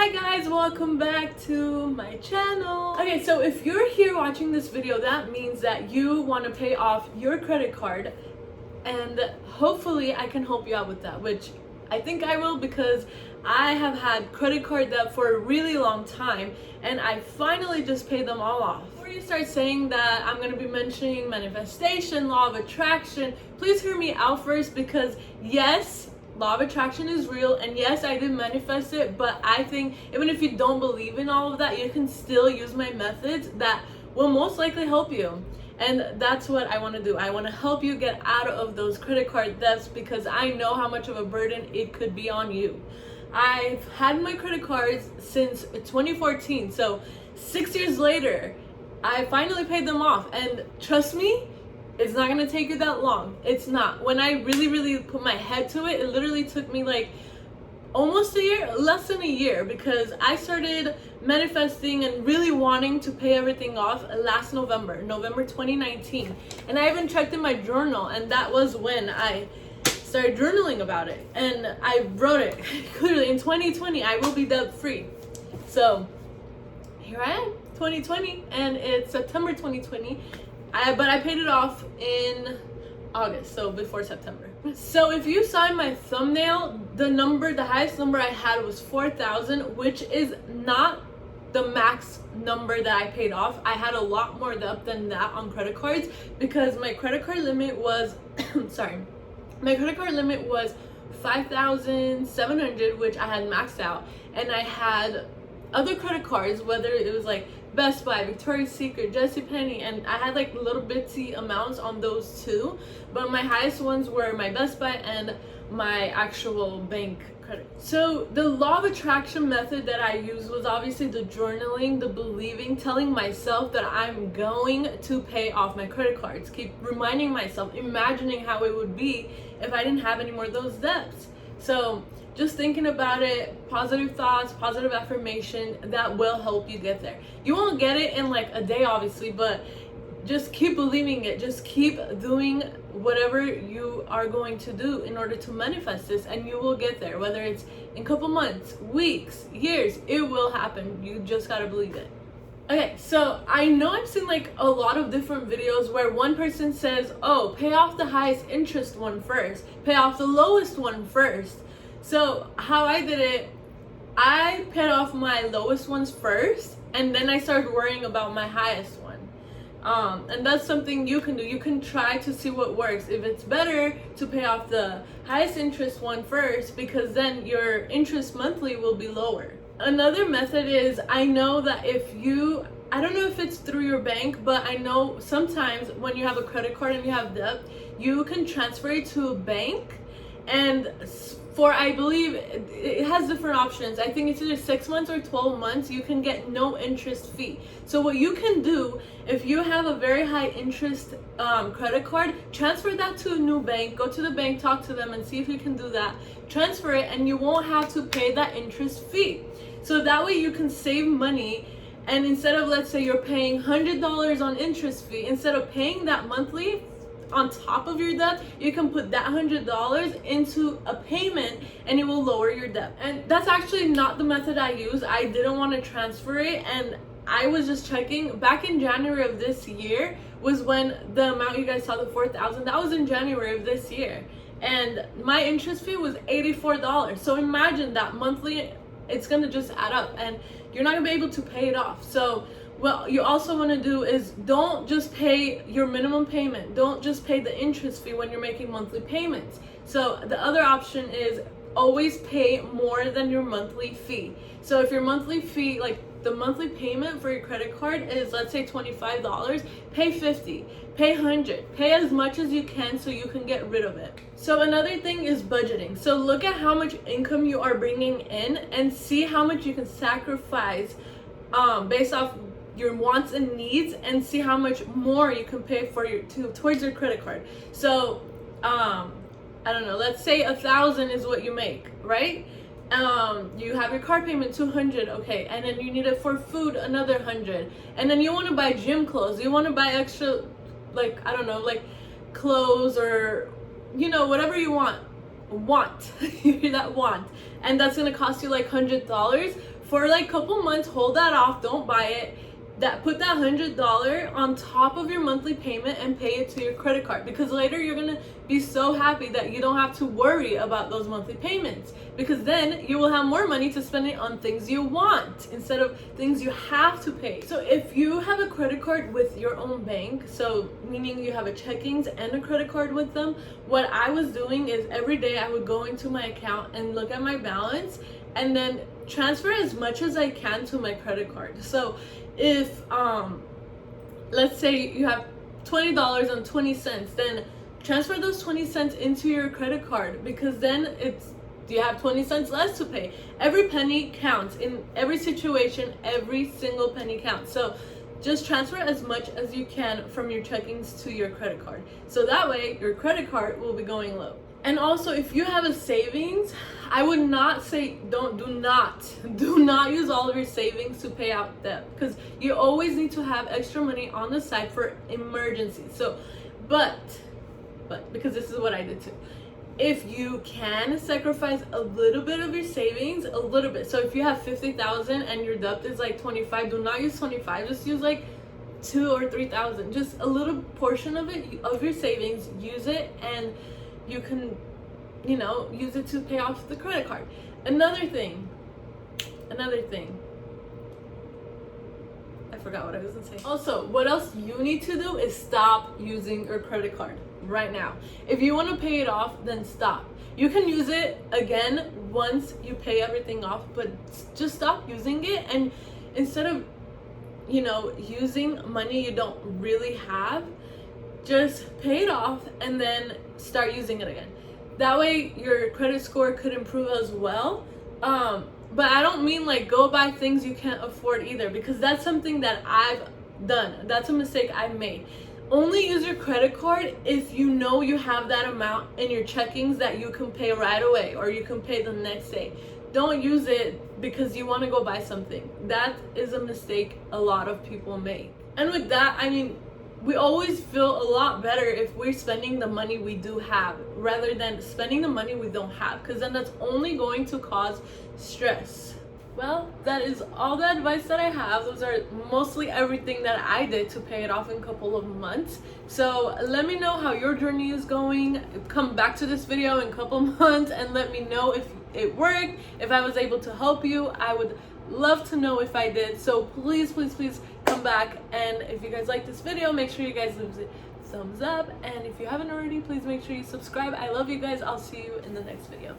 Hi guys, welcome back to my channel. Okay, so if you're here watching this video, that means that you want to pay off your credit card, and hopefully I can help you out with that, which I think I will, because I have had credit card debt for a really long time and I finally just paid them all off. Before you start saying that I'm going to be mentioning manifestation, law of attraction, please hear me out first, because yes, law of attraction is real, and yes, I did manifest it, but I think even if you don't believe in all of that, you can still use my methods that will most likely help you. And that's what I want to do. I want to help you get out of those credit card debts, because I know how much of a burden it could be on you. I've had my credit cards since 2014, so 6 years later, I finally paid them off, and trust me, it's not gonna take you that long. It's not. When I really put my head to it, it literally took me like almost a year, less than a year, because I started manifesting and really wanting to pay everything off last November 2019. And I even checked in my journal, and that was when I started journaling about it. And I wrote it clearly, in 2020, I will be debt free. So here I am, 2020, and it's September 2020. But I paid it off in August, so before September. So if you saw in my thumbnail, the highest number I had was 4,000, which is not the max number that I paid off. I had a lot more debt than that on credit cards, because my credit card limit was, my credit card limit was 5,700, which I had maxed out, and I had other credit cards, whether it was like Best Buy, Victoria's Secret, JCPenney, and I had like little bitsy amounts on those too, but my highest ones were my Best Buy and my actual bank credit. So the law of attraction method that I used was obviously the journaling, the believing, telling myself that I'm going to pay off my credit cards, keep reminding myself, imagining how it would be if I didn't have any more of those debts. So just thinking about it, positive thoughts, positive affirmation, that will help you get there. You won't get it in like a day, obviously, but just keep believing it. Just keep doing whatever you are going to do in order to manifest this, and you will get there. Whether it's in a couple months, weeks, years, it will happen. You just gotta believe it. Okay, so I know I've seen like a lot of different videos where one person says, oh, pay off the highest interest one first, pay off the lowest one first. So how I did it, I paid off my lowest ones first, and then I started worrying about my highest one. And that's something you can do. You can try to see what works. If it's better to pay off the highest interest one first, because then your interest monthly will be lower. Another method is, I know that I don't know if it's through your bank, but I know sometimes when you have a credit card and you have debt, you can transfer it to a bank, and I believe it has different options. I think it's either 6 months or 12 months. You can get no interest fee. So what you can do, if you have a very high interest credit card, transfer that to a new bank. Go to the bank, talk to them, and see if you can do that. Transfer it, and you won't have to pay that interest fee. So that way you can save money. And instead of, let's say you're paying $100 on interest fee, instead of paying that monthly on top of your debt, you can put that $100 into a payment, and it will lower your debt. And that's actually not the method I use. I didn't want to transfer it, and I was just checking. Back in January of this year was when the amount you guys saw, the 4,000, that was in January of this year, and my interest fee was $84. So imagine that monthly, it's gonna just add up, and you're not gonna be able to pay it off. So what you also want to do is, don't just pay your minimum payment. Don't just pay the interest fee when you're making monthly payments. So the other option is always pay more than your monthly fee. So if your monthly fee, like the monthly payment for your credit card is, let's say $25, pay $50, pay $100, pay as much as you can so you can get rid of it. So another thing is budgeting. So look at how much income you are bringing in and see how much you can sacrifice based off your wants and needs, and see how much more you can pay for towards your credit card. So I don't know, let's say 1,000 is what you make, right? You have your car payment 200, okay, and then you need it for food, another 100, and then you want to buy gym clothes, you want to buy extra, like, I don't know, like clothes, or you know, whatever you want, you hear that, want, and that's gonna cost you like $100. for like a couple months, hold that off, don't buy it. Put that $100 on top of your monthly payment and pay it to your credit card, because later you're gonna be so happy that you don't have to worry about those monthly payments, because then you will have more money to spend it on things you want instead of things you have to pay. So if you have a credit card with your own bank, so meaning you have a checkings and a credit card with them, what I was doing is every day I would go into my account and look at my balance and then transfer as much as I can to my credit card. So if let's say you have $20.20, then transfer those 20 cents into your credit card, because then you have 20 cents less to pay. Every penny counts in every situation. Every single penny counts. So just transfer as much as you can from your checkings to your credit card, so that way your credit card will be going low. And also, if you have a savings, I would not say do not use all of your savings to pay out debt, because you always need to have extra money on the side for emergencies. So but because this is what I did too, if you can sacrifice a little bit of your savings, a little bit. So if you have 50,000 and your debt is like 25, do not use 25, just use like 2 or 3,000, just a little portion of it, of your savings, use it, and you can, use it to pay off the credit card. Another thing, I forgot what I was gonna say. Also, what else you need to do is stop using your credit card right now. If you want to pay it off, then stop. You can use it again once you pay everything off, but just stop using it. And instead of, using money you don't really have, just pay it off and then start using it again. That way your credit score could improve as well. But I don't mean like go buy things you can't afford either, because that's something that I've done. That's a mistake I made. Only use your credit card if you know you have that amount in your checkings that you can pay right away or you can pay the next day. Don't use it because you want to go buy something. That is a mistake a lot of people make. And with that, we always feel a lot better if we're spending the money we do have rather than spending the money we don't have, because then that's only going to cause stress. Well, that is all the advice that I have. Those are mostly everything that I did to pay it off in a couple of months. So let me know how your journey is going. Come back to this video in a couple months and let me know if it worked, if I was able to help you. I would love to know if I did. So please come back, and if you guys like this video, make sure you guys leave it a thumbs up, and if you haven't already, please make sure you subscribe. I love you guys. I'll see you in the next video.